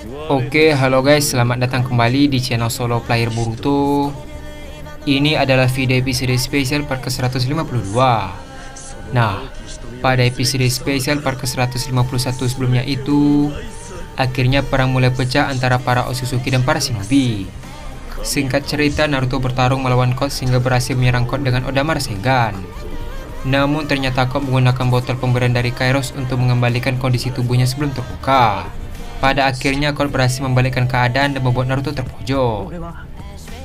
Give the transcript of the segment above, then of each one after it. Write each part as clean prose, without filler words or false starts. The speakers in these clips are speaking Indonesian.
Oke, halo guys, selamat datang kembali di channel solo player Boruto. Ini adalah video episode spesial part ke-152. Nah, pada episode spesial part ke-151 sebelumnya itu, akhirnya perang mulai pecah antara para Otsutsuki dan para shinobi. Singkat cerita, Naruto bertarung melawan Code sehingga berhasil menyerang Code dengan Odama Rasengan. Namun ternyata Code menggunakan botol pemberian dari Kairos untuk mengembalikan kondisi tubuhnya sebelum terluka. Pada akhirnya Code berhasil membalikkan keadaan dan membuat Naruto terpojok.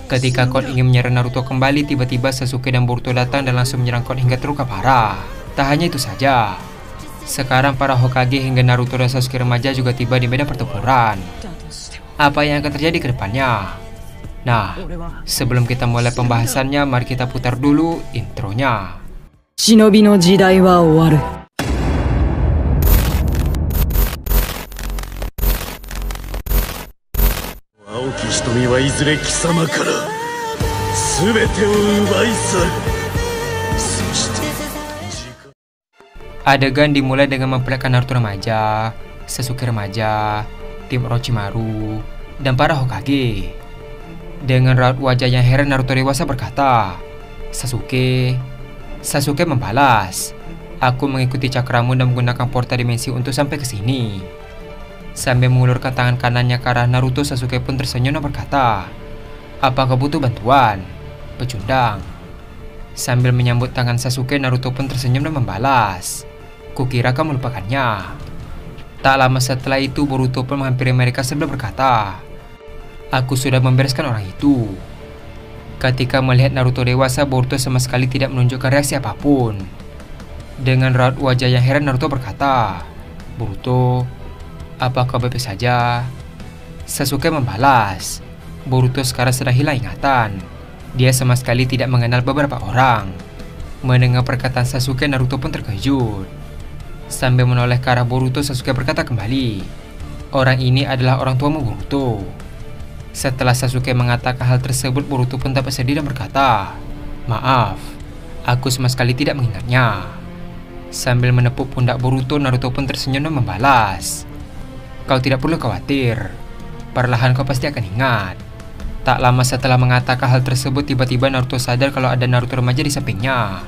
Ketika Code ingin menyerang Naruto kembali, tiba-tiba Sasuke dan Boruto datang dan langsung menyerang Code hingga terluka parah. Tak hanya itu saja, sekarang para Hokage hingga Naruto dan Sasuke remaja juga tiba di medan pertempuran. Apa yang akan terjadi ke depannya? Nah, sebelum kita mulai pembahasannya, mari kita putar dulu intronya. Shinobi no jidai wa owaru. Adegan dimulai dengan memperlihatkan Naruto remaja, Sasuke remaja, tim Orochimaru, dan para Hokage. Dengan raut wajah yang heran, Naruto dewasa berkata, Sasuke membalas, "Aku mengikuti cakramu dan menggunakan portal dimensi untuk sampai ke sini." Sambil mengulurkan tangan kanannya ke arah Naruto, Sasuke pun tersenyum dan berkata, "Apakah butuh bantuan? Pecundang." Sambil menyambut tangan Sasuke, Naruto pun tersenyum dan membalas, "Kukira kamu melupakannya." Tak lama setelah itu, Boruto pun menghampiri mereka sambil berkata, "Aku sudah membereskan orang itu." Ketika melihat Naruto dewasa, Boruto sama sekali tidak menunjukkan reaksi apapun. Dengan raut wajah yang heran, Naruto berkata, "Boruto, apa kau baik saja?" Sasuke membalas, "Boruto sekarang sedang hilang ingatan. Dia sama sekali tidak mengenal beberapa orang." Mendengar perkataan Sasuke, Naruto pun terkejut. Sambil menoleh ke arah Boruto, Sasuke berkata kembali, "Orang ini adalah orang tuamu, Boruto." Setelah Sasuke mengatakan hal tersebut, Boruto pun tampak sedih dan berkata, "Maaf, aku sama sekali tidak mengingatnya." Sambil menepuk pundak Boruto, Naruto pun tersenyum dan membalas, "Kau tidak perlu khawatir, perlahan kau pasti akan ingat." Tak lama setelah mengatakan hal tersebut, tiba-tiba Naruto sadar kalau ada Naruto remaja di sampingnya.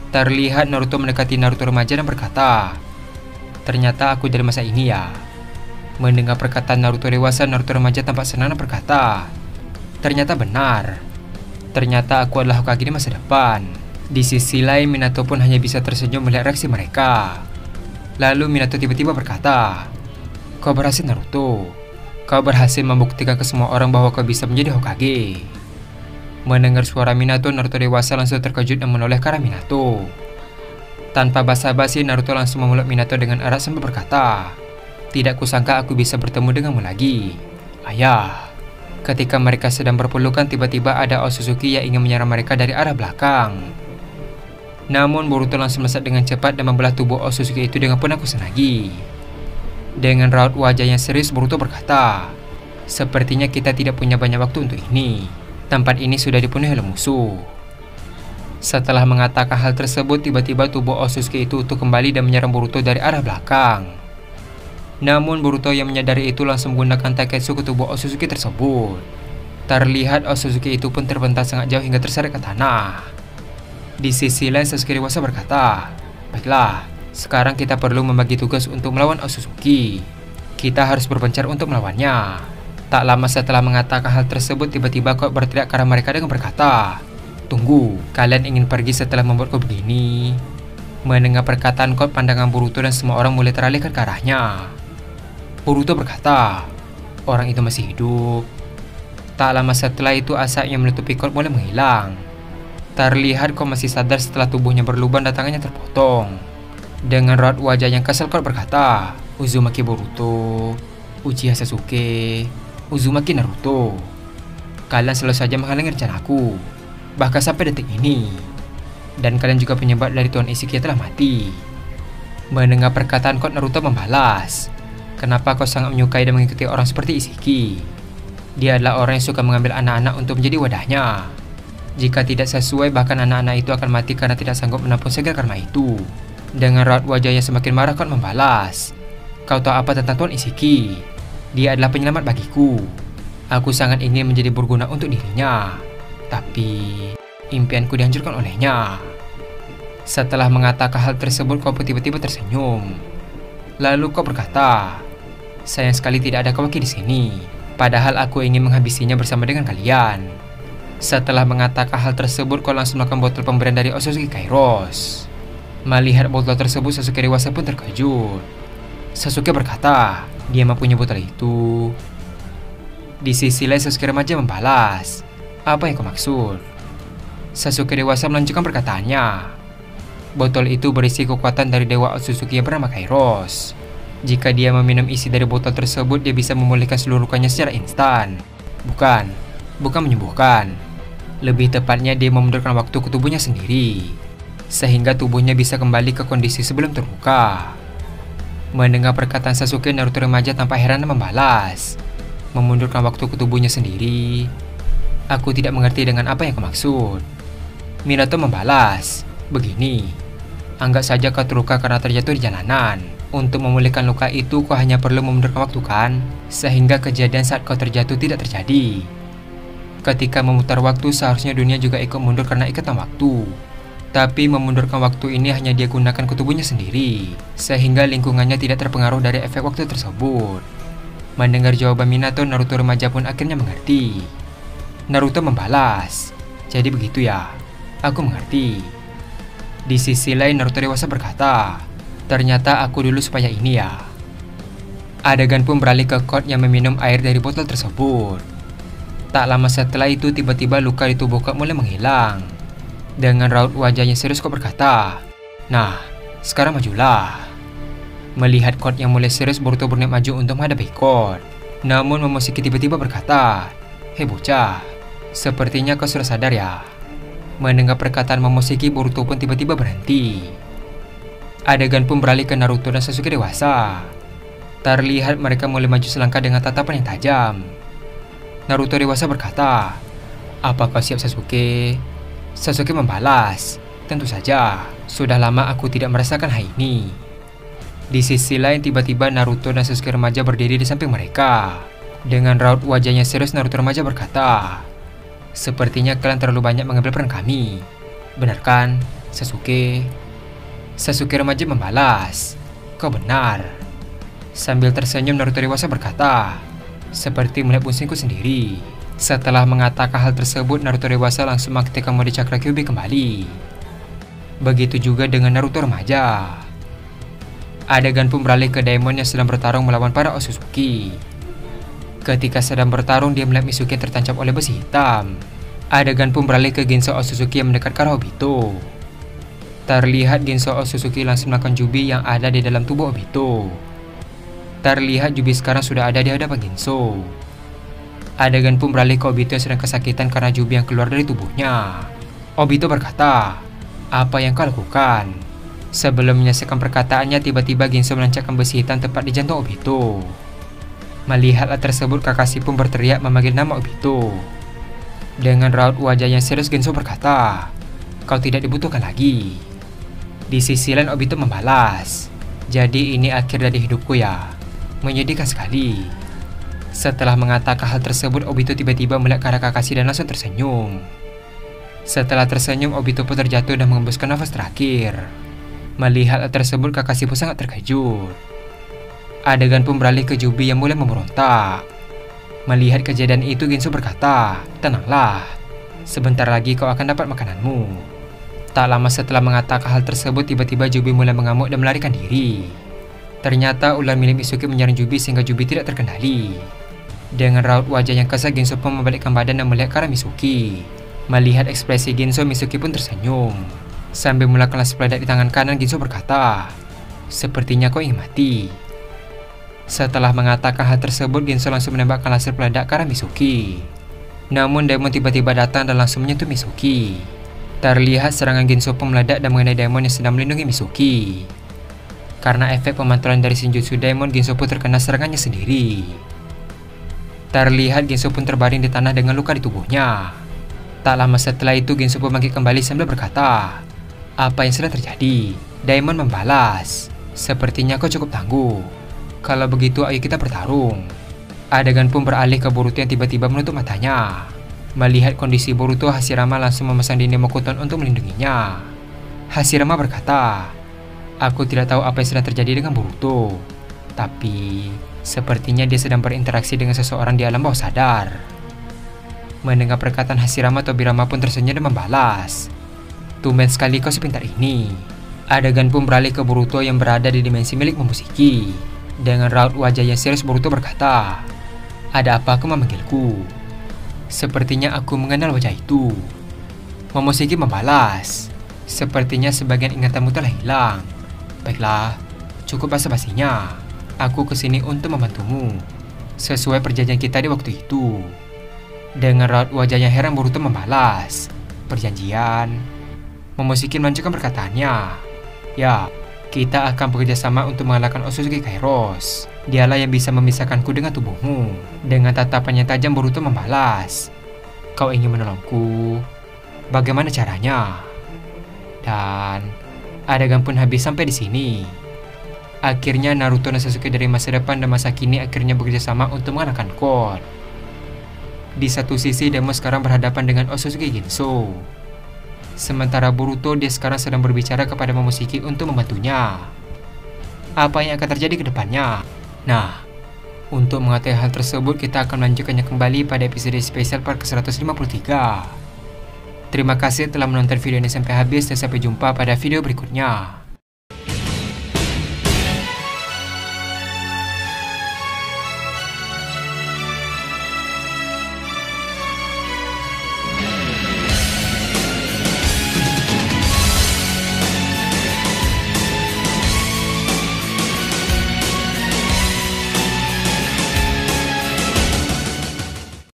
Terlihat Naruto mendekati Naruto remaja dan berkata, "Ternyata aku dari masa ini ya." Mendengar perkataan Naruto dewasa, Naruto remaja tampak senang dan berkata, "Ternyata benar. Ternyata aku adalah Hokage di masa depan." Di sisi lain, Minato pun hanya bisa tersenyum melihat reaksi mereka. Lalu Minato tiba-tiba berkata, "Kau berhasil, Naruto. Kau berhasil membuktikan ke semua orang bahwa kau bisa menjadi Hokage." Mendengar suara Minato, Naruto dewasa langsung terkejut dan menoleh ke arah Minato. Tanpa basa-basi, Naruto langsung memeluk Minato dengan erat sambil berkata, "Tidak kusangka aku bisa bertemu denganmu lagi, Ayah." Ketika mereka sedang berpelukan, tiba-tiba ada Otsutsuki yang ingin menyerang mereka dari arah belakang. Namun Boruto langsung melesat dengan cepat dan membelah tubuh Otsutsuki itu dengan pedang kusanagi. Dengan raut wajah yang serius, Boruto berkata, "Sepertinya kita tidak punya banyak waktu untuk ini. Tempat ini sudah dipenuhi oleh musuh." Setelah mengatakan hal tersebut, tiba-tiba tubuh Otsutsuki itu utuh kembali dan menyerang Boruto dari arah belakang. Namun Boruto yang menyadari itu langsung menggunakan taiketsu ke tubuh Otsutsuki tersebut. Terlihat Otsutsuki itu pun terbentak sangat jauh hingga terseret ke tanah. Di sisi lain, Sasuke dewasa berkata, "Baiklah, sekarang kita perlu membagi tugas untuk melawan Otsutsuki. Kita harus berpencar untuk melawannya." Tak lama setelah mengatakan hal tersebut, tiba-tiba Code berteriak ke arah mereka dengan berkata, "Tunggu, kalian ingin pergi setelah membuatku begini?" Mendengar perkataan Code, pandangan Boruto dan semua orang mulai teralihkan ke arahnya. Boruto berkata, "Orang itu masih hidup." Tak lama setelah itu, asap yang menutupi Code mulai menghilang. Terlihat Code masih sadar setelah tubuhnya berlubang dan tangannya terpotong. Dengan raut wajah yang kesal, Code berkata, "Uzumaki Boruto, Uchiha Sasuke, Uzumaki Naruto, kalian selalu saja menghalangi rencanaku, bahkan sampai detik ini. Dan kalian juga penyebab dari Tuan Ishiki yang telah mati." Mendengar perkataan Code, Naruto membalas, "Kenapa kau sangat menyukai dan mengikuti orang seperti Ishiki? Dia adalah orang yang suka mengambil anak-anak untuk menjadi wadahnya. Jika tidak sesuai, bahkan anak-anak itu akan mati karena tidak sanggup menampung segala karma itu." Dengan raut wajahnya semakin marah, Code membalas, "Kau tahu apa tentang Tuan Ishiki? Dia adalah penyelamat bagiku. Aku sangat ingin menjadi berguna untuk dirinya. Tapi impianku dihancurkan olehnya. Setelah mengatakan hal tersebut, kau pun tiba-tiba tersenyum. Lalu kau berkata, sayang sekali tidak ada Kawaki di sini. Padahal aku ingin menghabisinya bersama dengan kalian. Setelah mengatakan hal tersebut, kau langsung melakukan botol pemberian dari Otsutsuki Kairos. Melihat botol tersebut, Sasuke dewasa pun terkejut. Sasuke berkata, dia mempunyai botol itu. Di sisi lain, Sasuke remaja membalas, apa yang kau maksud? Sasuke dewasa melanjutkan perkataannya. Botol itu berisi kekuatan dari Dewa Otsutsuki yang bernama Kairos. Jika dia meminum isi dari botol tersebut, dia bisa memulihkan seluruh lukanya secara instan. Bukan menyembuhkan. Lebih tepatnya dia memundurkan waktu ke tubuhnya sendiri, sehingga tubuhnya bisa kembali ke kondisi sebelum terluka. Mendengar perkataan Sasuke, Naruto remaja tanpa heran membalas, memundurkan waktu ke tubuhnya sendiri. Aku tidak mengerti dengan apa yang kau maksud. Minato membalas, begini, anggap saja kau terluka karena terjatuh di jalanan. Untuk memulihkan luka itu, kau hanya perlu memundurkan waktu kan, sehingga kejadian saat kau terjatuh tidak terjadi. Ketika memutar waktu, seharusnya dunia juga ikut mundur karena ikatan waktu. Tapi memundurkan waktu ini hanya dia gunakan ke tubuhnya sendiri, sehingga lingkungannya tidak terpengaruh dari efek waktu tersebut. Mendengar jawaban Minato, Naruto remaja pun akhirnya mengerti. Naruto membalas, jadi begitu ya, aku mengerti. Di sisi lain, Naruto dewasa berkata, ternyata aku dulu supaya ini ya. Adegan pun beralih ke Code yang meminum air dari botol tersebut. Tak lama setelah itu, tiba-tiba luka di tubuh Code mulai menghilang. Dengan raut wajahnya serius, Code berkata, nah, sekarang majulah. Melihat Code yang mulai serius, Boruto berniat maju untuk menghadapi Code. Namun Momoshiki tiba-tiba berkata, hei bocah, sepertinya kau sudah sadar ya. Mendengar perkataan Momoshiki, Boruto pun tiba-tiba berhenti. Adegan pun beralih ke Naruto dan Sasuke dewasa. Terlihat mereka mulai maju selangkah dengan tatapan yang tajam. Naruto dewasa berkata, apa kau siap Sasuke? Sasuke membalas, tentu saja, sudah lama aku tidak merasakan hal ini. Di sisi lain, tiba-tiba Naruto dan Sasuke remaja berdiri di samping mereka. Dengan raut wajahnya serius, Naruto remaja berkata, sepertinya kalian terlalu banyak mengambil peran kami. Benar kan, Sasuke? Sasuke remaja membalas, kau benar. Sambil tersenyum, Naruto dewasa berkata, seperti melihat pusingku sendiri. Setelah mengatakan hal tersebut, Naruto dewasa langsung mengaktifkan mode Chakra Kyuubi kembali. Begitu juga dengan Naruto remaja. Adegan pun beralih ke Daimon yang sedang bertarung melawan para Otsutsuki. Ketika sedang bertarung, dia melihat Misuke tertancap oleh besi hitam. Adegan pun beralih ke Ginso Otsutsuki yang mendekat ke arah Obito. Terlihat Ginso Otsutsuki langsung melakukan Jubi yang ada di dalam tubuh Obito. Terlihat Jubi sekarang sudah ada di hadapan Ginso. Adegan pun beralih ke Obito yang sedang kesakitan karena Jubi yang keluar dari tubuhnya. Obito berkata, apa yang kau lakukan? Sebelum menyelesaikan perkataannya, tiba-tiba Ginso menancapkan besi hitam tepat di jantung Obito. Melihat hal tersebut, Kakashi pun berteriak memanggil nama Obito. Dengan raut wajah yang serius, Ginso berkata, kau tidak dibutuhkan lagi. Di sisi lain, Obito membalas, jadi ini akhir dari hidupku ya. Menyedihkan sekali. Setelah mengatakan hal tersebut, Obito tiba-tiba melihat ke arah Kakashi dan langsung tersenyum. Setelah tersenyum, Obito pun terjatuh dan mengembuskan nafas terakhir. Melihat hal tersebut, Kakashi pun sangat terkejut. Adegan pun beralih ke Jubi yang mulai memberontak. Melihat kejadian itu, Ginso berkata, tenanglah, sebentar lagi kau akan dapat makananmu. Tak lama setelah mengatakan hal tersebut, tiba-tiba Jubi mulai mengamuk dan melarikan diri. Ternyata ular milik Misuke menyerang Jubi sehingga Jubi tidak terkendali. Dengan raut wajah yang kesal, Ginso pun membalikkan badan dan melihat ke arah Misuke. Melihat ekspresi Ginso, Misuke pun tersenyum. Sambil melakukan laser peledak di tangan kanan, Ginso berkata, sepertinya kau ingin mati. Setelah mengatakan hal tersebut, Ginso langsung menembakkan laser peledak ke arah Misuke. Namun Daimon tiba-tiba datang dan langsung menyentuh Misuke. Terlihat serangan Ginso pun meledak dan mengenai Daimon yang sedang melindungi Misuke. Karena efek pemantulan dari Shinjutsu Daimon, Ginso pun terkena serangannya sendiri. Terlihat Ginso pun terbaring di tanah dengan luka di tubuhnya. Tak lama setelah itu, Ginso pun bangkit kembali sambil berkata, apa yang sedang terjadi? Daimon membalas, sepertinya kau cukup tangguh. Kalau begitu, ayo kita bertarung. Adegan pun beralih ke Boruto yang tiba-tiba menutup matanya. Melihat kondisi Boruto, Hashirama langsung memesan Rin Nemokuton untuk melindunginya. Hashirama berkata, "Aku tidak tahu apa yang sedang terjadi dengan Boruto, tapi sepertinya dia sedang berinteraksi dengan seseorang di alam bawah sadar." Mendengar perkataan Hashirama, Tobirama pun tersenyum dan membalas, "Tumben sekali kau sepintar ini." Adegan pun beralih ke Boruto yang berada di dimensi milik Momoshiki. Dengan raut wajah yang serius, Boruto berkata, "Ada apa kau memanggilku? Sepertinya aku mengenal wajah itu." Momoshiki membalas, "Sepertinya sebagian ingatanmu telah hilang. Baiklah, cukup basa-basinya. Aku kesini untuk membantumu, sesuai perjanjian kita di waktu itu." Dengan raut wajahnya heran, Boruto membalas, "Perjanjian?" Momoshiki melanjutkan perkataannya, "Ya, kita akan bekerja sama untuk mengalahkan Otsutsuki Kairos. Dialah yang bisa memisahkanku dengan tubuhmu." Dengan tatapan yang tajam, Boruto membalas, "Kau ingin menolongku? Bagaimana caranya?" Dan adegan pun habis sampai di sini. Akhirnya Naruto dan Sasuke dari masa depan dan masa kini akhirnya bekerja sama untuk mengalahkan Code. Di satu sisi, Demo sekarang berhadapan dengan Otsutsuki Ginso. Sementara Boruto, dia sekarang sedang berbicara kepada Momoshiki untuk membantunya. Apa yang akan terjadi ke depannya? Nah, untuk mengetahui hal tersebut, kita akan melanjutkannya kembali pada episode spesial part ke-153. Terima kasih telah menonton video ini sampai habis dan sampai jumpa pada video berikutnya.